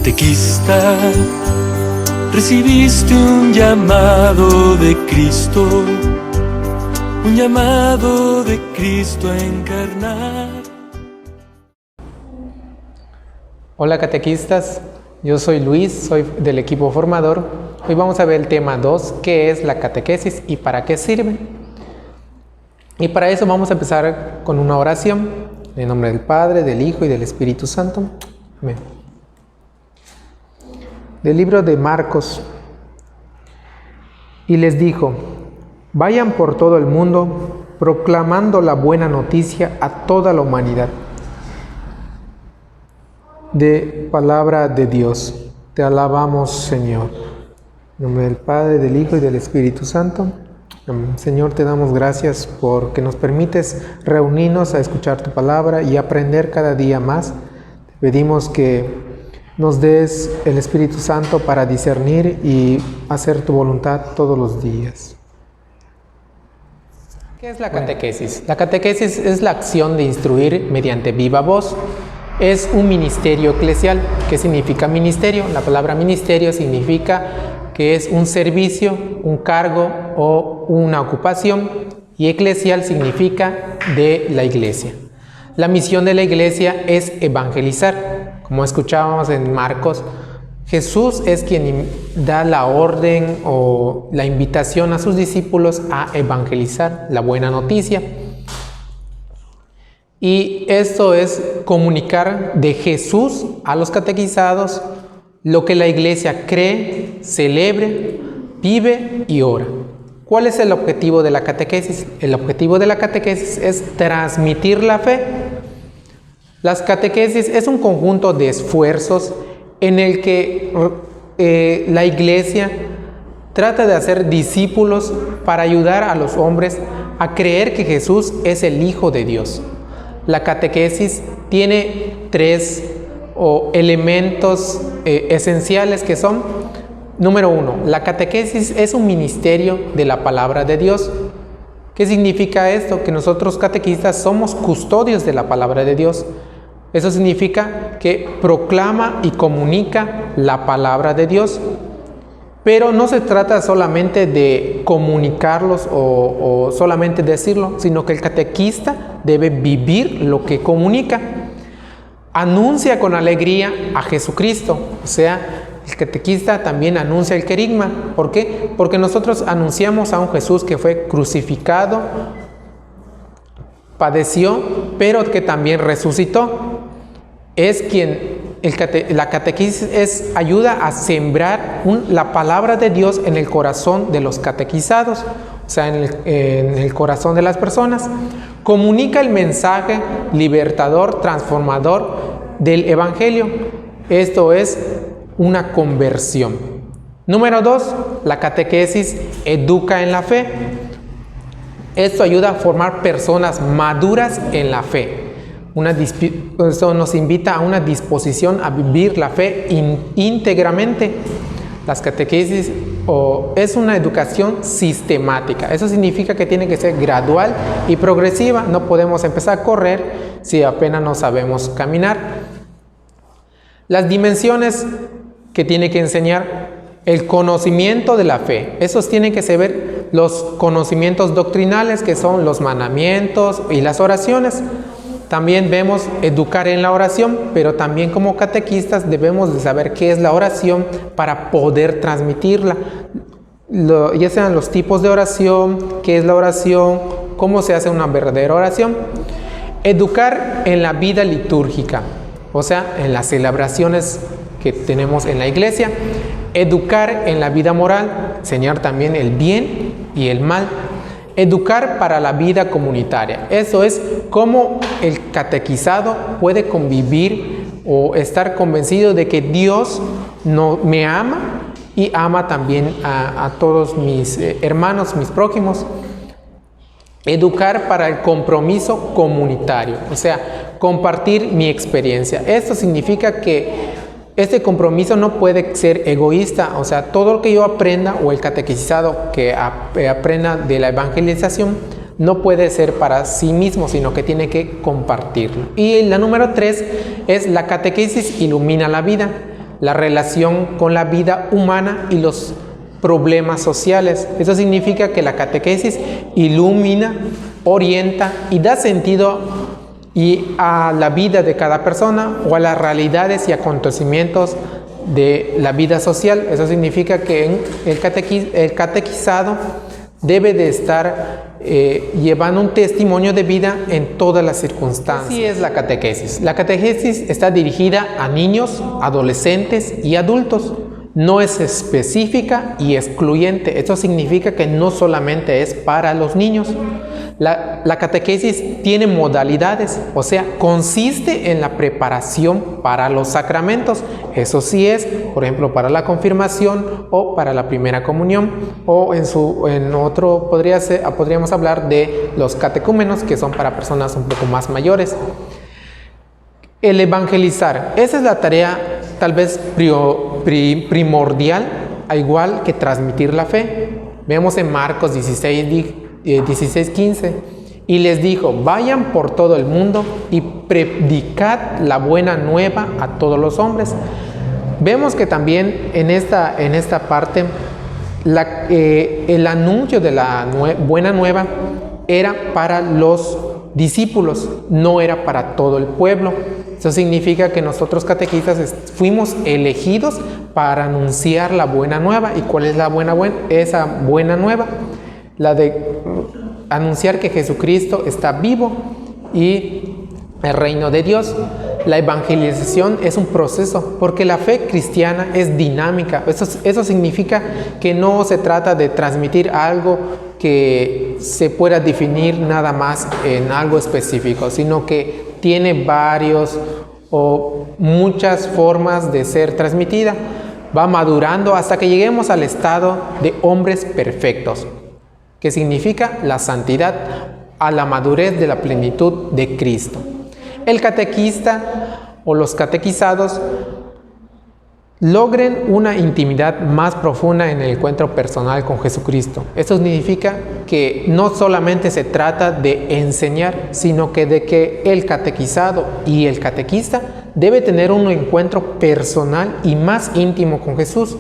Catequista, recibiste un llamado de Cristo, un llamado de Cristo a encarnar. Hola catequistas, yo soy Luis, soy del equipo formador. Hoy vamos a ver el tema 2, ¿qué es la catequesis y para qué sirve? Y para eso vamos a empezar con una oración, en nombre del Padre, del Hijo y del Espíritu Santo. Amén. Del libro de Marcos. Y les dijo: vayan por todo el mundo proclamando la buena noticia a toda la humanidad. De palabra de Dios. Te alabamos, Señor. En nombre del Padre, del Hijo y del Espíritu Santo. Amén. Señor, te damos gracias porque nos permites reunirnos a escuchar tu palabra y aprender cada día más. Te pedimos que nos des el Espíritu Santo para discernir y hacer tu voluntad todos los días. ¿Qué es la catequesis? La catequesis es la acción de instruir mediante viva voz. Es un ministerio eclesial. ¿Qué significa ministerio? La palabra ministerio significa que es un servicio, un cargo o una ocupación, y eclesial significa de la iglesia. La misión de la iglesia es evangelizar. Como escuchábamos en Marcos, Jesús es quien da la orden o la invitación a sus discípulos a evangelizar la buena noticia. Y esto es comunicar de Jesús a los catequizados lo que la iglesia cree, celebre, vive y ora. ¿Cuál es el objetivo de la catequesis? El objetivo de la catequesis es transmitir la fe. Las catequesis es un conjunto de esfuerzos en el que la iglesia trata de hacer discípulos para ayudar a los hombres a creer que Jesús es el Hijo de Dios. La catequesis tiene tres elementos esenciales que son: número 1, la catequesis es un ministerio de la palabra de Dios. ¿Qué significa esto? Que nosotros catequistas somos custodios de la palabra de Dios. Eso significa que proclama y comunica la palabra de Dios. Pero no se trata solamente de comunicarlos o solamente decirlo, sino que el catequista debe vivir lo que comunica. Anuncia con alegría a Jesucristo, o sea, el catequista también anuncia el querigma. ¿Por qué? Porque nosotros anunciamos a un Jesús que fue crucificado, padeció, pero que también resucitó. Es quien, la catequesis ayuda a sembrar la palabra de Dios en el corazón de los catequizados, o sea, en el corazón de las personas. Comunica el mensaje libertador, transformador del Evangelio. Esto es una conversión. Número 2, la catequesis educa en la fe. Esto ayuda a formar personas maduras en la fe. Esto nos invita a una disposición a vivir la fe íntegramente. Las catequesis es una educación sistemática. Eso significa que tiene que ser gradual y progresiva. No podemos empezar a correr si apenas no sabemos caminar. Las dimensiones que tiene que enseñar: el conocimiento de la fe. Esos tienen que ser los conocimientos doctrinales, que son los mandamientos y las oraciones. También vemos educar en la oración, pero también como catequistas debemos de saber qué es la oración para poder transmitirla. Ya sean los tipos de oración, qué es la oración, cómo se hace una verdadera oración. Educar en la vida litúrgica, o sea, en las celebraciones que tenemos en la iglesia. Educar en la vida moral, enseñar también el bien y el mal. Educar para la vida comunitaria. Eso es cómo el catequizado puede convivir o estar convencido de que Dios me ama y ama también a todos mis hermanos, mis prójimos. Educar para el compromiso comunitario, o sea, compartir mi experiencia. Esto significa que este compromiso no puede ser egoísta, o sea, todo lo que yo aprenda o el catequizado que aprenda de la evangelización no puede ser para sí mismo, sino que tiene que compartirlo. Y la número 3 es la catequesis ilumina la vida. la relación con la vida humana y los problemas sociales. Eso significa que la catequesis ilumina, orienta y da sentido a la vida de cada persona o a las realidades y acontecimientos de la vida social. Eso significa que el catequizado debe de estar llevando un testimonio de vida en todas las circunstancias. Así es la catequesis. La catequesis está dirigida a niños, adolescentes y adultos. No es específica y excluyente. Esto significa que no solamente es para los niños. La catequesis tiene modalidades, o sea, consiste en la preparación para los sacramentos. Eso sí es, por ejemplo, para la confirmación o para la primera comunión, o en otro podríamos hablar de los catecúmenos, que son para personas un poco más mayores. El evangelizar, esa es la tarea tal vez primordial, al igual que transmitir la fe. Vemos en Marcos 16:15, y les dijo: vayan por todo el mundo y predicad la buena nueva a todos los hombres. Vemos que también en esta parte el anuncio de la buena nueva era para los discípulos, no era para todo el pueblo. Eso significa que nosotros catequistas fuimos elegidos para anunciar la buena nueva. ¿Y cuál es esa buena nueva? La de anunciar que Jesucristo está vivo y el reino de Dios. La evangelización es un proceso, porque la fe cristiana es dinámica. Eso significa que no se trata de transmitir algo que se pueda definir nada más en algo específico, sino que tiene varios o muchas formas de ser transmitida. Va madurando hasta que lleguemos al estado de hombres perfectos, que significa la santidad, a la madurez de la plenitud de Cristo. El catequista o los catequizados logren una intimidad más profunda en el encuentro personal con Jesucristo. Esto significa que no solamente se trata de enseñar, sino que de que el catequizado y el catequista debe tener un encuentro personal y más íntimo con Jesús.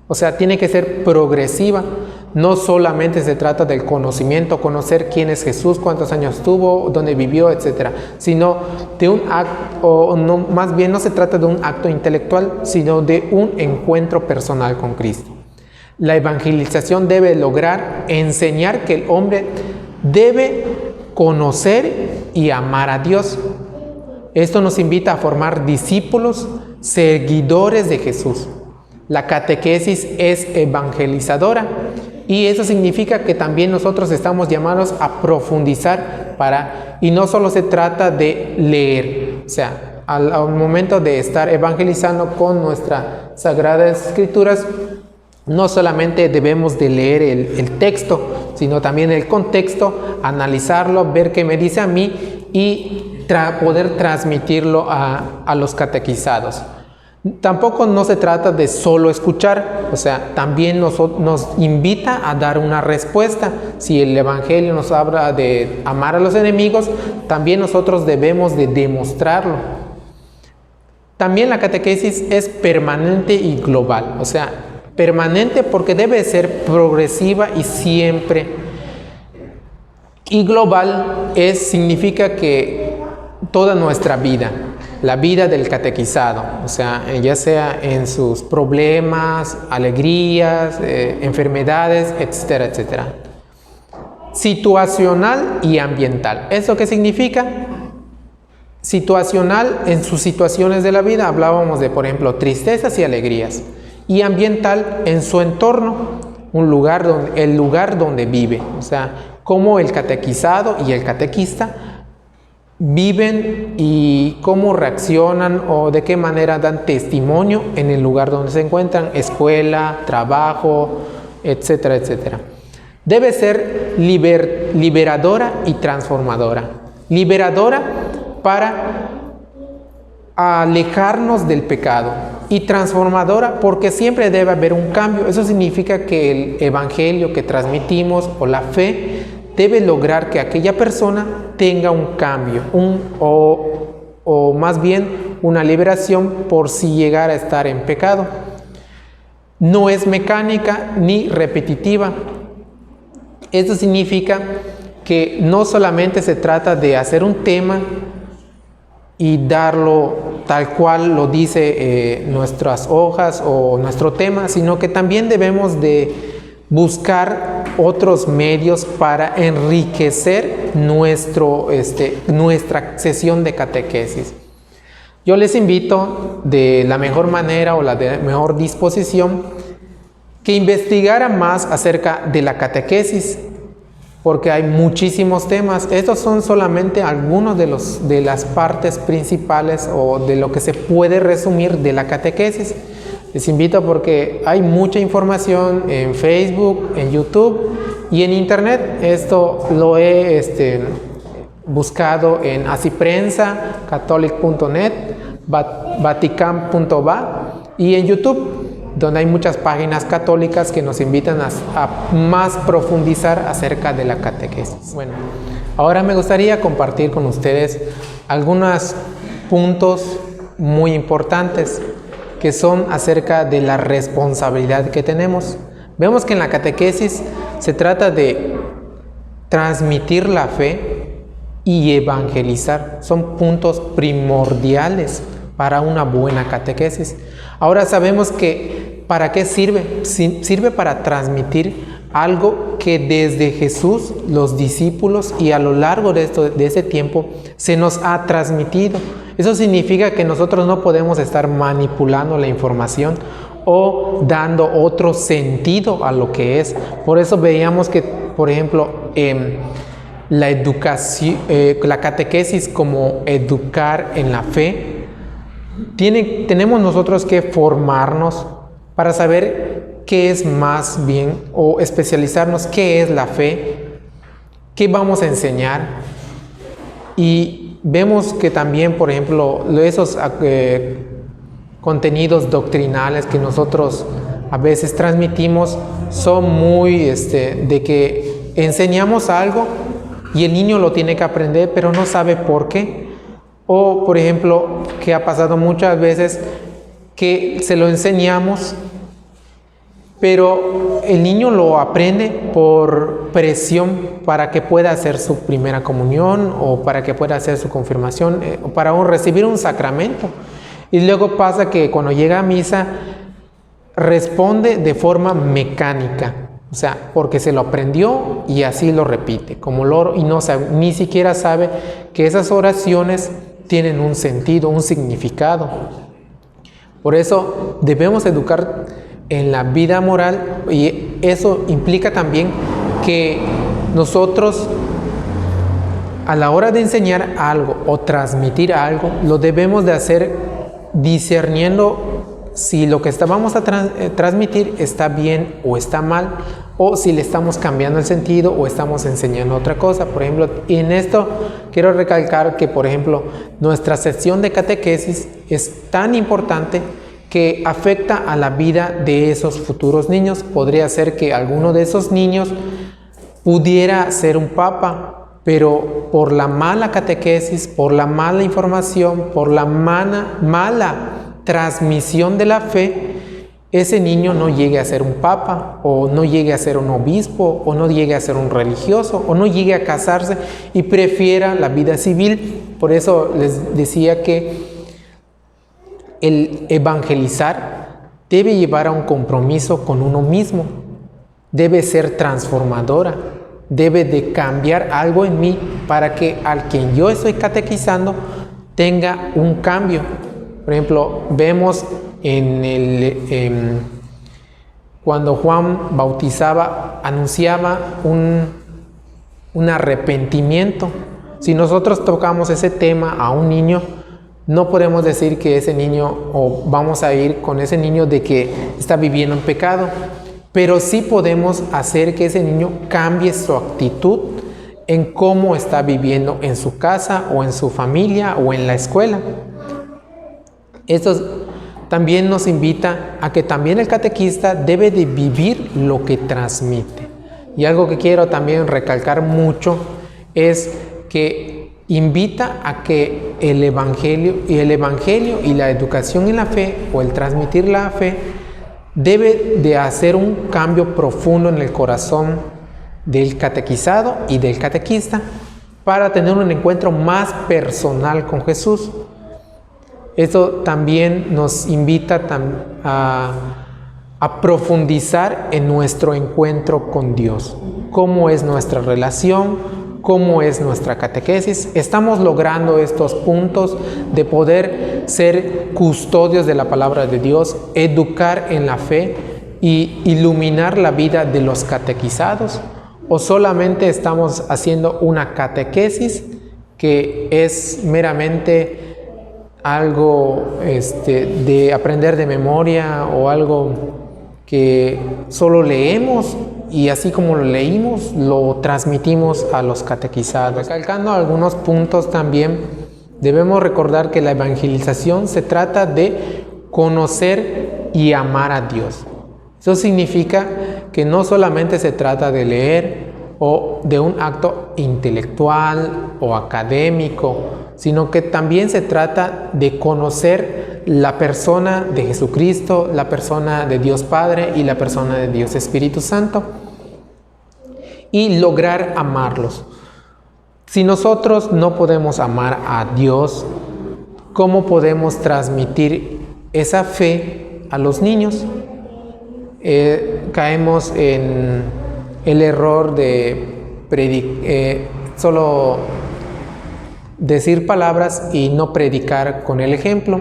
O sea, tiene que ser progresiva. No solamente se trata del conocimiento, conocer quién es Jesús, cuántos años tuvo, dónde vivió, etc. Sino de un acto, más bien no se trata de un acto intelectual, sino de un encuentro personal con Cristo. La evangelización debe lograr enseñar que el hombre debe conocer y amar a Dios. Esto nos invita a formar discípulos, seguidores de Jesús. La catequesis es evangelizadora. Y eso significa que también nosotros estamos llamados a profundizar y no solo se trata de leer. O sea, al momento de estar evangelizando con nuestras Sagradas Escrituras, no solamente debemos de leer el texto, sino también el contexto, analizarlo, ver qué me dice a mí y poder transmitirlo a los catequizados. Tampoco no se trata de solo escuchar, o sea, también nos invita a dar una respuesta. Si el Evangelio nos habla de amar a los enemigos, también nosotros debemos de demostrarlo. También la catequesis es permanente y global, o sea, permanente porque debe ser progresiva y siempre. Y global significa que toda nuestra vida, la vida del catequizado, o sea, ya sea en sus problemas, alegrías, enfermedades, etcétera, etcétera. Situacional y ambiental. ¿Eso qué significa? Situacional, en sus situaciones de la vida, hablábamos de, por ejemplo, tristezas y alegrías. Y ambiental, en su entorno, el lugar donde vive. O sea, cómo el catequizado y el catequista viven y cómo reaccionan o de qué manera dan testimonio en el lugar donde se encuentran, escuela, trabajo, etcétera, etcétera. Debe ser liberadora y transformadora. Liberadora para alejarnos del pecado y transformadora porque siempre debe haber un cambio. Eso significa que el evangelio que transmitimos o la fe debe lograr que aquella persona tenga un cambio o o más bien una liberación por si llegara a estar en pecado. No es mecánica ni repetitiva. Esto significa que no solamente se trata de hacer un tema y darlo tal cual lo dice nuestras hojas o nuestro tema, sino que también debemos de buscar otros medios para enriquecer nuestra sesión de catequesis. Yo les invito de la mejor manera o la de mejor disposición que investigaran más acerca de la catequesis, porque hay muchísimos temas. Estos son solamente algunos de las partes principales o de lo que se puede resumir de la catequesis. Les invito porque hay mucha información en Facebook, en YouTube y en Internet. Esto lo he buscado en Asiprensa, catholic.net, vatican.va y en YouTube, donde hay muchas páginas católicas que nos invitan a más profundizar acerca de la catequesis. Bueno, ahora me gustaría compartir con ustedes algunos puntos muy importantes que son acerca de la responsabilidad que tenemos. Vemos que en la catequesis se trata de transmitir la fe y evangelizar. Son puntos primordiales para una buena catequesis. Ahora sabemos que ¿para qué sirve? Sirve para transmitir algo que desde Jesús, los discípulos y a lo largo de ese tiempo se nos ha transmitido. Eso significa que nosotros no podemos estar manipulando la información o dando otro sentido a lo que es. Por eso veíamos que, por ejemplo, la educación, la catequesis como educar en la fe, tenemos nosotros que formarnos para saber qué es más bien o especializarnos qué es la fe, qué vamos a enseñar. Y vemos que también, por ejemplo, esos contenidos doctrinales que nosotros a veces transmitimos son muy de que enseñamos algo y el niño lo tiene que aprender, pero no sabe por qué. O, por ejemplo, que ha pasado muchas veces que se lo enseñamos, pero el niño lo aprende por presión para que pueda hacer su primera comunión o para que pueda hacer su confirmación o para recibir un sacramento. Y luego pasa que cuando llega a misa responde de forma mecánica, o sea, porque se lo aprendió y así lo repite como loro y no sabe, ni siquiera sabe que esas oraciones tienen un sentido, un significado. Por eso debemos educar en la vida moral y eso implica también que nosotros a la hora de enseñar algo o transmitir algo lo debemos de hacer discerniendo si lo que vamos a transmitir está bien o está mal, o si le estamos cambiando el sentido o estamos enseñando otra cosa. Por ejemplo, en esto quiero recalcar que, por ejemplo, nuestra sesión de catequesis es tan importante que afecta a la vida de esos futuros niños. Podría ser que alguno de esos niños pudiera ser un papa, pero por la mala catequesis, por la mala información, por la mala transmisión de la fe, ese niño no llegue a ser un papa, o no llegue a ser un obispo, o no llegue a ser un religioso, o no llegue a casarse y prefiera la vida civil. Por eso les decía que el evangelizar debe llevar a un compromiso con uno mismo, debe ser transformadora, debe de cambiar algo en mí para que al quien yo estoy catequizando tenga un cambio. Por ejemplo, vemos cuando Juan bautizaba, anunciaba un arrepentimiento. Si nosotros tocamos ese tema a un niño, no podemos decir que ese niño, o vamos a ir con ese niño de que está viviendo en pecado, pero sí podemos hacer que ese niño cambie su actitud en cómo está viviendo en su casa o en su familia o en la escuela. Esto también nos invita a que también el catequista debe de vivir lo que transmite. Y algo que quiero también recalcar mucho es que invita a que el evangelio y la educación en la fe o el transmitir la fe debe de hacer un cambio profundo en el corazón del catequizado y del catequista para tener un encuentro más personal con Jesús. Esto también nos invita a profundizar en nuestro encuentro con Dios. ¿Cómo es nuestra relación? ¿Cómo es nuestra catequesis? ¿Estamos logrando estos puntos de poder ser custodios de la palabra de Dios, educar en la fe y iluminar la vida de los catequizados? ¿O solamente estamos haciendo una catequesis que es meramente algo de aprender de memoria o algo que solo leemos y así como lo leímos lo transmitimos a los catequizados? Recalcando algunos puntos también, debemos recordar que la evangelización se trata de conocer y amar a Dios. Eso significa que no solamente se trata de leer o de un acto intelectual o académico, sino que también se trata de conocer la persona de Jesucristo, la persona de Dios Padre y la persona de Dios Espíritu Santo, y lograr amarlos. Si nosotros no podemos amar a Dios, ¿cómo podemos transmitir esa fe a los niños? Caemos en el error de solo decir palabras y no predicar con el ejemplo.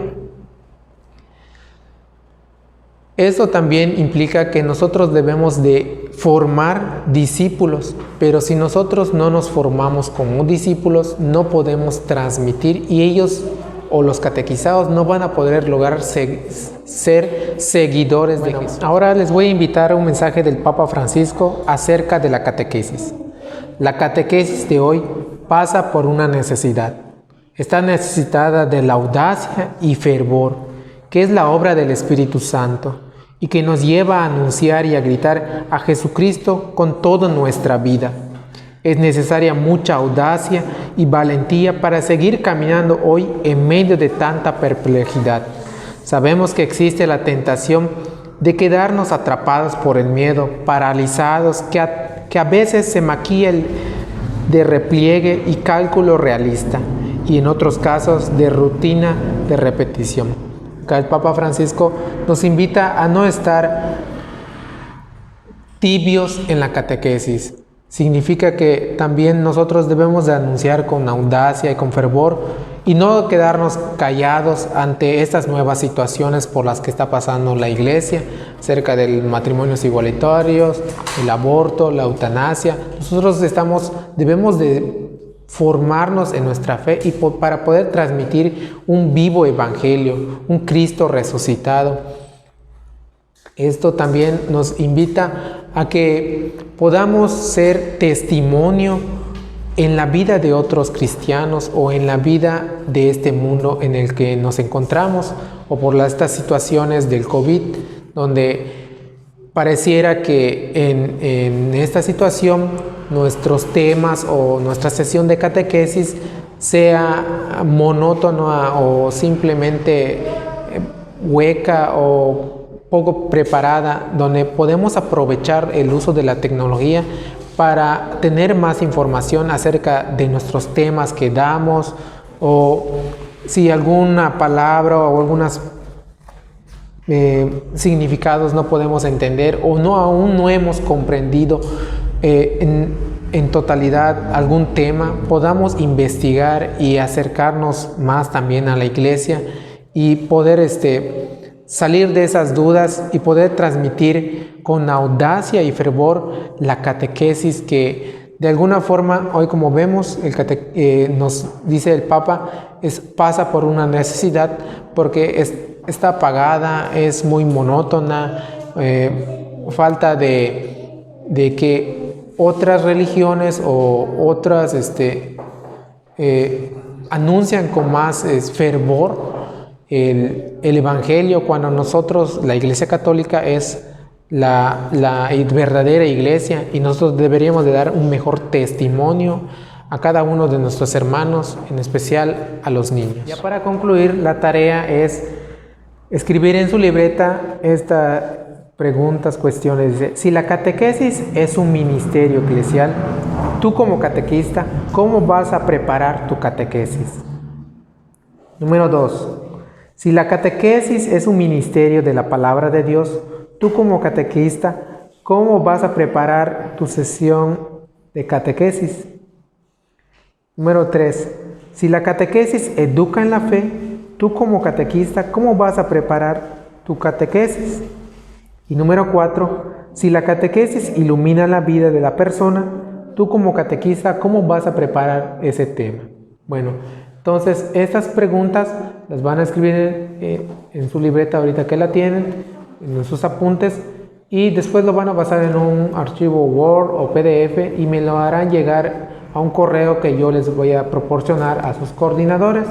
Esto también implica que nosotros debemos de formar discípulos, pero si nosotros no nos formamos como discípulos, no podemos transmitir y ellos o los catequizados no van a poder lograr ser seguidores de Jesús. Ahora les voy a invitar a un mensaje del Papa Francisco acerca de la catequesis. La catequesis de hoy pasa por una necesidad. Está necesitada de la audacia y fervor, que es la obra del Espíritu Santo, y que nos lleva a anunciar y a gritar a Jesucristo con toda nuestra vida. Es necesaria mucha audacia y valentía para seguir caminando hoy en medio de tanta perplejidad. Sabemos que existe la tentación de quedarnos atrapados por el miedo, paralizados, que a veces se maquilla de repliegue y cálculo realista, y en otros casos de rutina de repetición. Acá el Papa Francisco nos invita a no estar tibios en la catequesis. Significa que también nosotros debemos de anunciar con audacia y con fervor y no quedarnos callados ante estas nuevas situaciones por las que está pasando la Iglesia, acerca del matrimonios igualitarios, el aborto, la eutanasia. Nosotros debemos de formarnos en nuestra fe y para poder transmitir un vivo evangelio, un Cristo resucitado. Esto también nos invita a que podamos ser testimonio en la vida de otros cristianos o en la vida de este mundo en el que nos encontramos, o por estas situaciones del COVID, donde pareciera que en esta situación nuestros temas o nuestra sesión de catequesis sea monótona o simplemente hueca o poco preparada, donde podemos aprovechar el uso de la tecnología para tener más información acerca de nuestros temas que damos, o si alguna palabra o algunos significados no podemos entender o aún no hemos comprendido en totalidad algún tema, podamos investigar y acercarnos más también a la Iglesia y poder salir de esas dudas y poder transmitir con audacia y fervor la catequesis que de alguna forma hoy, como vemos, nos dice el Papa, pasa por una necesidad porque está apagada, es muy monótona, falta de que otras religiones o otras anuncian con más fervor el Evangelio, cuando nosotros, la Iglesia Católica, es la verdadera Iglesia y nosotros deberíamos de dar un mejor testimonio a cada uno de nuestros hermanos, en especial a los niños. Ya para concluir, la tarea es escribir en su libreta estas preguntas, cuestiones. Dice, si la catequesis es un ministerio eclesial, tú como catequista, ¿cómo vas a preparar tu catequesis? Número 2. Si la catequesis es un ministerio de la palabra de Dios, tú como catequista, ¿cómo vas a preparar tu sesión de catequesis? Número 3. Si la catequesis educa en la fe, tú como catequista, ¿cómo vas a preparar tu catequesis? Y número 4. Si la catequesis ilumina la vida de la persona, tú como catequista, ¿cómo vas a preparar ese tema? Bueno, entonces estas preguntas las van a escribir en su libreta ahorita que la tienen, en sus apuntes, y después lo van a pasar en un archivo Word o PDF y me lo harán llegar a un correo que yo les voy a proporcionar a sus coordinadores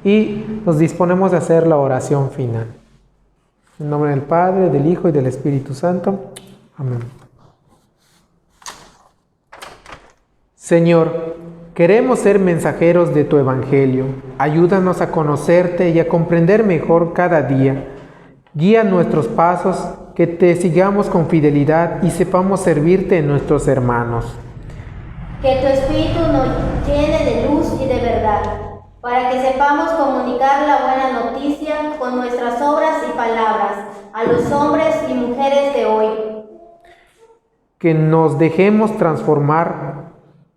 y nos disponemos de hacer la oración final. En nombre del Padre, del Hijo y del Espíritu Santo. Amén. Señor, queremos ser mensajeros de tu Evangelio. Ayúdanos a conocerte y a comprender mejor cada día. Guía nuestros pasos, que te sigamos con fidelidad y sepamos servirte en nuestros hermanos. Que tu Espíritu nos llene de luz y de verdad, para que sepamos comunicar la buena noticia con nuestras obras y palabras a los hombres y mujeres de hoy. Que nos dejemos transformar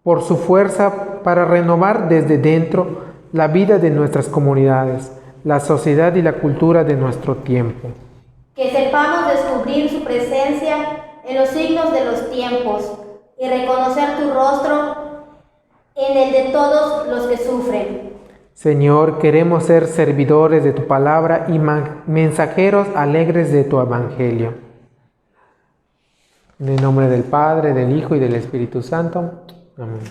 por su fuerza para renovar desde dentro la vida de nuestras comunidades, la sociedad y la cultura de nuestro tiempo. Que sepamos descubrir su presencia en los signos de los tiempos y reconocer tu rostro en el de todos los que sufren. Señor, queremos ser servidores de tu palabra y mensajeros alegres de tu Evangelio. En el nombre del Padre, del Hijo y del Espíritu Santo. Amén.